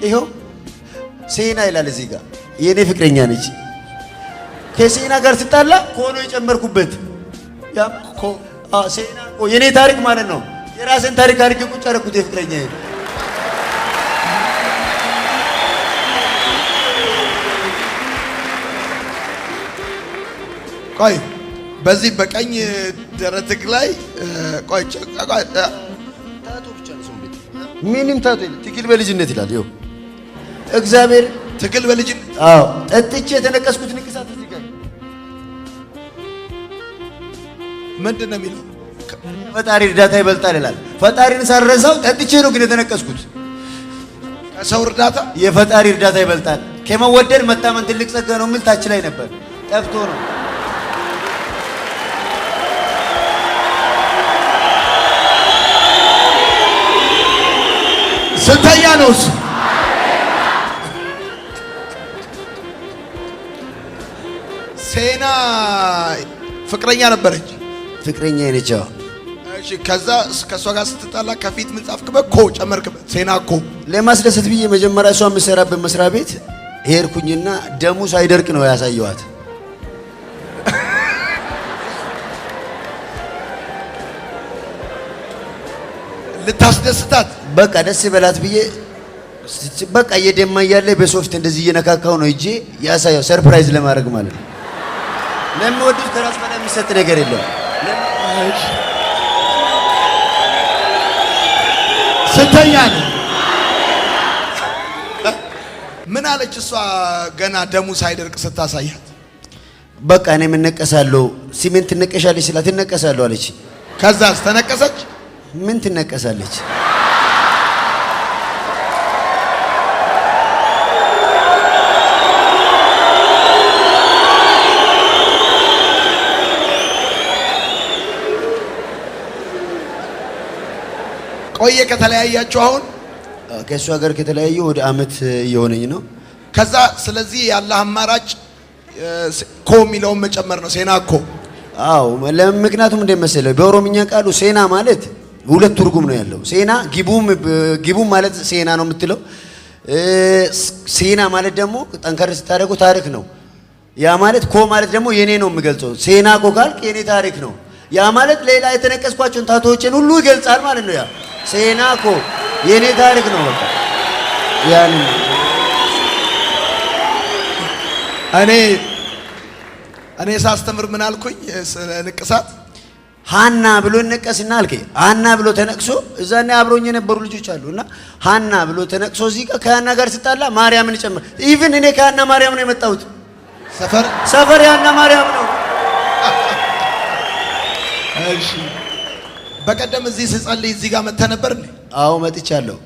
ይኸው ሴና ይላል እዚህ ጋር የኔ ፍቅረኛ ነች። ከሴና ጋር ስጣላ ኮኖ የጨመርኩበት ያ ሴና የኔ ታሪክ ማለት ነው። የራስን ታሪክ አድርጌ ቁጭ አደረኩት የፍቅረኛ ይሄ ቆይ በዚህ በቀኝ ደረትክ ላይ ቆይ ታቱ ብቻ ነው ሰው ምንም ታቱ ትግል በልጅነት ይላል። ይኸው እግዚአብሔር ትግል በልጅነት አዎ ጠጥቼ የተነቀስኩት ንቅሳት እዚህ ጋር ምንድን ነው የሚለው? ፈጣሪ እርዳታ ይበልጣል ይላል። ፈጣሪን ሳረሳው ጠጥቼ ነው ግን የተነቀስኩት። ከሰው እርዳታ የፈጣሪ እርዳታ ይበልጣል። ከመወደድ መታመን ትልቅ ጸጋ ነው የሚል ታች ላይ ነበር። ጠፍቶ ነው ስንተኛ ነው እሱ? ሴና ፍቅረኛ ነበረች። ፍቅረኛ ነች። እሺ ከዛ ከሷ ጋር ስትጣላ ከፊት ምን ጻፍክበት? ኮ ጨመርክበት። ሴና ኮ ለማስደሰት ብዬ መጀመሪያ እሷ የምትሰራበት መስሪያ ቤት ሄድኩኝና ደሙ ሳይደርቅ ነው ያሳየዋት። ልታስደስታት በቃ ደስ በላት ብዬ በቃ እየደማ እያለ በሶፍት እንደዚህ እየነካካው ነው እጄ ያሳየው ሰርፕራይዝ ለማድረግ ማለት ነው። ለምወዱት ከራስ በላይ የሚሰጥ ነገር የለም። ስንተኛ ነው? ምን አለች እሷ ገና ደሙ ሳይደርቅ ስታሳያት? በቃ እኔ ምን ነቀሳለሁ ሲሜንት ትነቀሻለች ስላት ትነቀሳለሁ አለች። ከዛስ ተነቀሰች? ምን ትነቀሳለች? ቆየ ከተለያያችሁ? አሁን ከእሷ ጋር ከተለያዩ ወደ አመት እየሆነኝ ነው። ከዛ ስለዚህ ያለ አማራጭ ኮ የሚለውን መጨመር ነው። ሴና ኮ። አዎ ለምክንያቱም እንደመሰለው በኦሮምኛ ቃሉ ሴና ማለት ሁለት ትርጉም ነው ያለው። ሴና ጊቡም ማለት ሴና ነው የምትለው። ሴና ማለት ደግሞ ጠንከር ስታደርገው ታሪክ ነው። ያ ማለት ኮ ማለት ደግሞ የኔ ነው የሚገልጸው። ሴና ኮ ካልክ የኔ ታሪክ ነው። ያ ማለት ሌላ የተነቀስኳቸውን ታቶዎችን ሁሉ ይገልጻል ማለት ነው። ያ ሴና ኮ የኔ ታሪክ ነው። በቃ ያን እኔ ሳስተምር ምን አልኩኝ? ስለ ንቅሳት ሃና ብሎ ነቀስና አልከኝ። ሃና ብሎ ተነቅሶ እዛኔ አብሮኝ የነበሩ ልጆች አሉና ሃና ብሎ ተነቅሶ እዚህ ጋር ከሃና ጋር ስጣላ ማርያምን ጨምር። ኢቭን እኔ ከሃና ማርያም ነው የመጣሁት። ሰፈር ሃና ማርያም ነው። እሺ በቀደም እዚህ ስጸልይ እዚህ ጋር መጥተህ ነበር እንዴ? አዎ መጥቻለሁ።